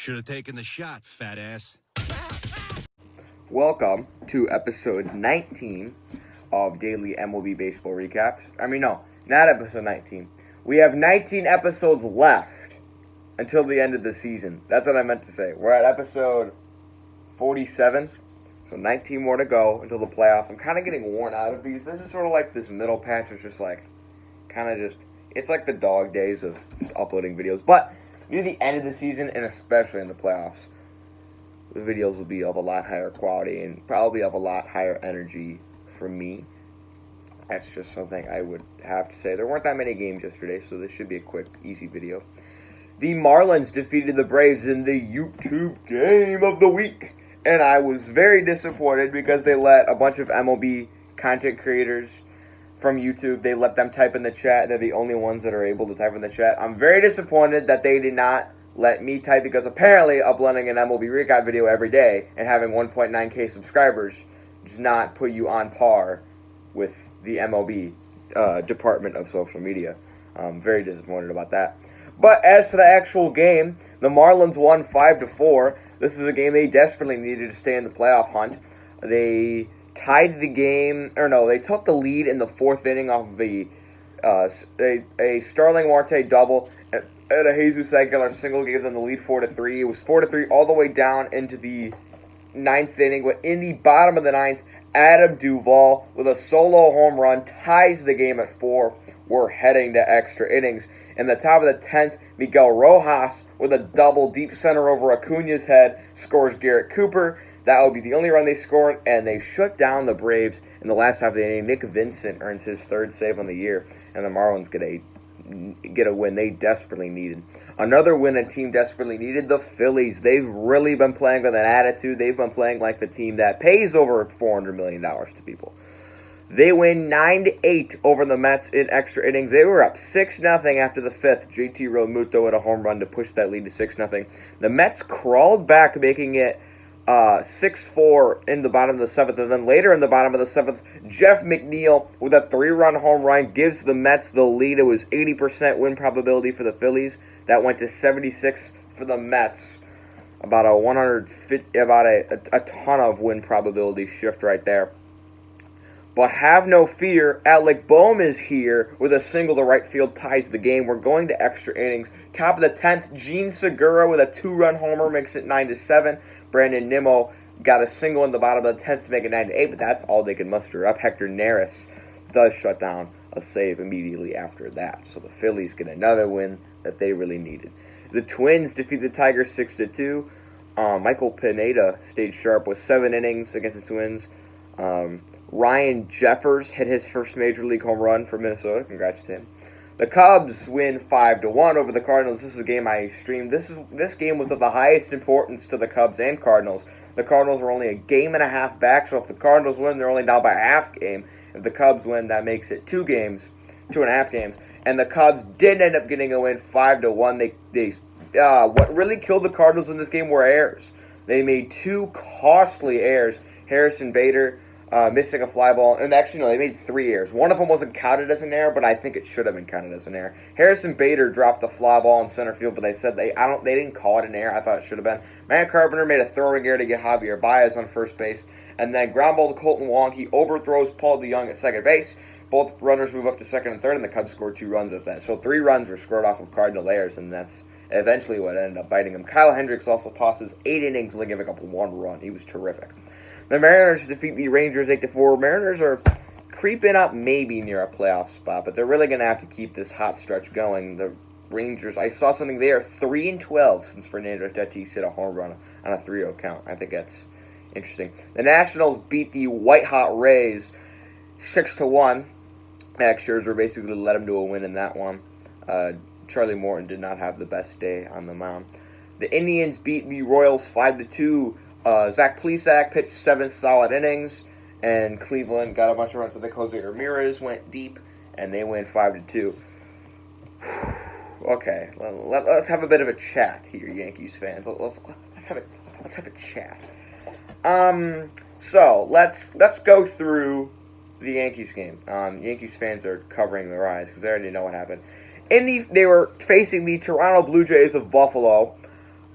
Should have taken the shot, fat ass. Welcome to episode 19 of Daily MLB Baseball Recaps. No, not episode 19. We have 19 episodes left until the end of the season. That's what I meant to say. We're at episode 47, so 19 more to go until the playoffs. I'm kind of getting worn out of these. This is sort of like this middle patch. It's just like, it's like the dog days of just uploading videos. But near the end of the season, and especially in the playoffs, the videos will be of a lot higher quality and probably of a lot higher energy for me. That's just something I would have to say. There weren't that many games yesterday, so this should be a quick, easy video. The Marlins defeated the Braves in the YouTube game of the week. And I was very disappointed because they let a bunch of MLB content creators from YouTube, they let them type in the chat. They're the only ones that are able to type in the chat. I'm very disappointed that they did not let me type, because apparently uploading an MLB recap video every day and having 1.9k subscribers does not put you on par with the MLB department of social media. I'm very disappointed about that. But as for the actual game, the Marlins won 5-4. This is a game they desperately needed to stay in the playoff hunt. They tied the game, they took the lead in the fourth inning off of a Starling Marte double, and a Jesus Aguilar single gave them the lead 4-3. It was 4-3 all the way down into the ninth inning, but in the bottom of the ninth, Adam Duvall with a solo home run ties the game at 4. We're heading to extra innings. In the top of the 10th, Miguel Rojas with a double deep center over Acuna's head scores Garrett Cooper. That would be the only run they scored, and they shut down the Braves in the last half of the inning. Nick Vincent earns his third save on the year, and the Marlins get a win they desperately needed. Another win a team desperately needed, the Phillies. They've really been playing with an attitude. They've been playing like the team that pays over $400 million to people. They win 9-8 over the Mets in extra innings. They were up 6-0 after the fifth. JT Realmuto with a home run to push that lead to 6-0. The Mets crawled back, making it 6-4 in the bottom of the seventh, and then later in the bottom of the seventh, Jeff McNeil with a 3-run home run gives the Mets the lead. It was 80% win probability for the Phillies. That went to 76 for the Mets. About a ton of win probability shift right there. But have no fear, Alec Bohm is here with a single to right field, ties the game. We're going to extra innings. Top of the 10th, Gene Segura with a 2-run homer makes it 9-7. Brandon Nimmo got a single in the bottom of the 10th to make it 9-8, but that's all they can muster up. Hector Neris does shut down a save immediately after that. So the Phillies get another win that they really needed. The Twins defeat the Tigers 6-2. Michael Pineda stayed sharp with 7 innings against the Twins. Ryan Jeffers hit his first major league home run for Minnesota. Congrats to him. The Cubs win 5-1 over the Cardinals. This is a game I streamed. This game was of the highest importance to the Cubs and Cardinals. The Cardinals were only a game and a half back, so if the Cardinals win, they're only down by a half game. If the Cubs win, that makes it 2.5 games. And the Cubs did end up getting a win 5-1. What really killed the Cardinals in this game were errors. They made 2 costly errors. Harrison Bader missing a fly ball. And actually, no, they made 3 errors. One of them wasn't counted as an error, but I think it should have been counted as an error. Harrison Bader dropped the fly ball in center field, but they said they didn't call it an error. I thought it should have been. Matt Carpenter made a throwing error to get Javier Baez on first base. And then ground ball to Colton Wong. He overthrows Paul DeJong at second base. Both runners move up to second and third, and the Cubs scored 2 runs with that. So 3 runs were scored off of Cardinal errors, and that's eventually what ended up biting him. Kyle Hendricks also tosses 8 innings, only giving up 1 run. He was terrific. The Mariners defeat the Rangers 8-4. Mariners are creeping up maybe near a playoff spot, but they're really going to have to keep this hot stretch going. The Rangers, I saw something, they are 3-12 since Fernando Tatis hit a home run on a 3-0 count. I think that's interesting. The Nationals beat the white-hot Rays 6-1. Max Scherzer basically led them to a win in that one. Charlie Morton did not have the best day on the mound. The Indians beat the Royals 5-2. Zach Plesac pitched 7 solid innings, and Cleveland got a bunch of runs. I think Jose Ramirez went deep, and they win 5-2. Okay, let's have a bit of a chat here, Yankees fans. Let's have a chat. So let's go through the Yankees game. Yankees fans are covering their eyes because they already know what happened. They were facing the Toronto Blue Jays of Buffalo.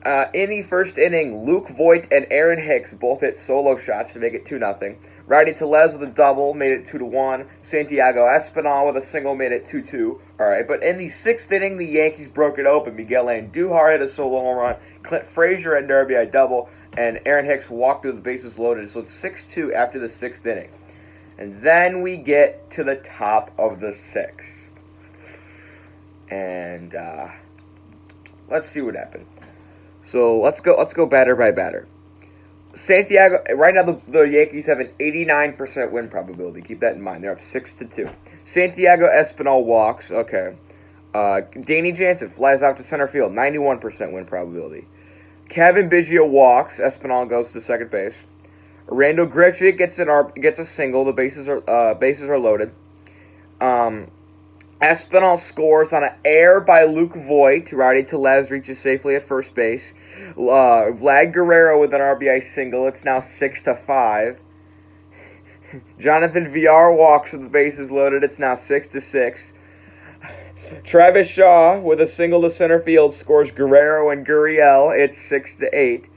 In the first inning, Luke Voigt and Aaron Hicks both hit solo shots to make it 2-0. Rowdy Tellez with a double made it 2-1. Santiago Espinal with a single made it 2-2. All right, but in the sixth inning, the Yankees broke it open. Miguel Andujar hit a solo home run. Clint Frazier had an RBI double, and Aaron Hicks walked with the bases loaded. So it's 6-2 after the sixth inning. And then we get to the top of the sixth. And let's see what happened. So let's go batter by batter. Santiago, right now the Yankees have an 89% win probability. Keep that in mind. They're up 6-2. Santiago Espinal walks. Okay. Danny Jansen flies out to center field. 91% win probability. Kevin Biggio walks. Espinal goes to second base. Randall Grichuk gets a single. The bases are loaded. Espinal scores on an error by Luke Voigt. Rowdy Tellez reaches safely at first base. Vlad Guerrero with an RBI single. It's now 6-5. Jonathan Villar walks with the bases loaded. It's now 6-6. Travis Shaw with a single to center field scores Guerrero and Gurriel. It's 6-8.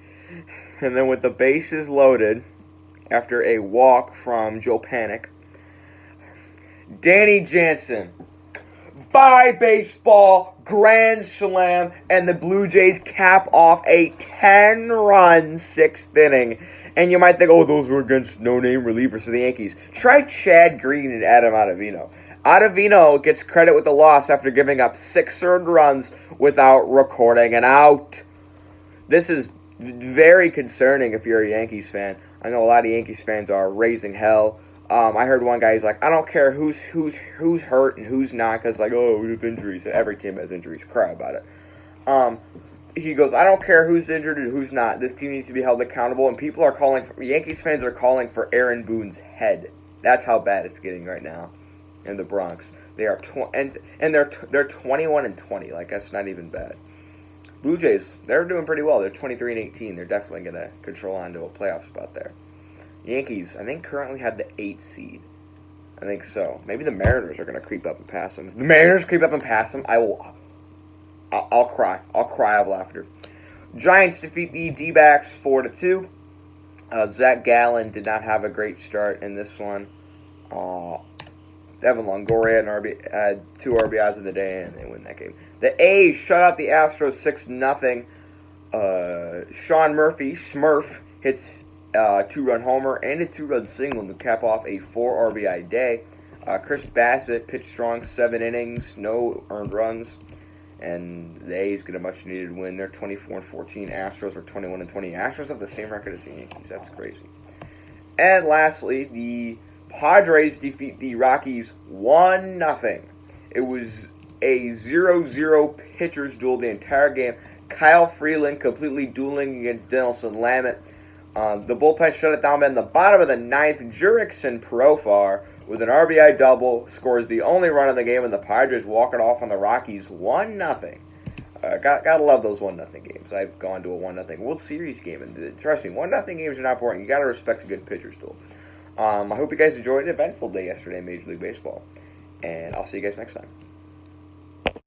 And then with the bases loaded, after a walk from Joe Panic, Danny Jansen, bye baseball, grand slam, and the Blue Jays cap off a 10-run sixth inning. And you might think, oh, those were against no-name relievers for the Yankees. Try Chad Green and Adam Ottavino. Ottavino gets credit with the loss after giving up 6 earned runs without recording an out. This is very concerning if you're a Yankees fan. I know a lot of Yankees fans are raising hell. I heard one guy, he's like, I don't care who's hurt and who's not, because, like, oh, we have injuries. Every team has injuries. Cry about it. He goes, I don't care who's injured and who's not. This team needs to be held accountable, and people are calling for, Yankees fans are calling for Aaron Boone's head. That's how bad it's getting right now in the Bronx. They are they're 21-20. Like, that's not even bad. Blue Jays, they're doing pretty well. They're 23-18. They're definitely going to control onto a playoff spot there. Yankees, I think, currently had the 8th seed. I think so. Maybe the Mariners are going to creep up and pass them. If the Mariners creep up and pass them, I'll cry. I'll cry of laughter. Giants defeat the D-backs 4-2. Zach Gallen did not have a great start in this one. Evan Longoria had 2 RBIs in the day, and they win that game. The A's shut out the Astros 6-0. Sean Murphy, Smurf, hits a 2-run homer and a 2-run single to cap off a 4 RBI day. Chris Bassett pitched strong, 7 innings, no earned runs, and the A's get a much-needed win. They're 24-14. Astros are 21-20. Astros have the same record as the Yankees. That's crazy. And lastly, the Padres defeat the Rockies 1-0. It was a 0-0 pitcher's duel the entire game. Kyle Freeland completely dueling against Dinelson Lamet. The bullpen shut it down, but in the bottom of the 9th, Jurickson Profar with an RBI double scores the only run of the game, and the Padres walk it off on the Rockies 1-0. Gotta love those 1-0 games. I've gone to a 1-0 World Series game, and trust me, 1-0 games are not boring. You gotta respect a good pitcher's duel. I hope you guys enjoyed an eventful day yesterday in Major League Baseball, and I'll see you guys next time.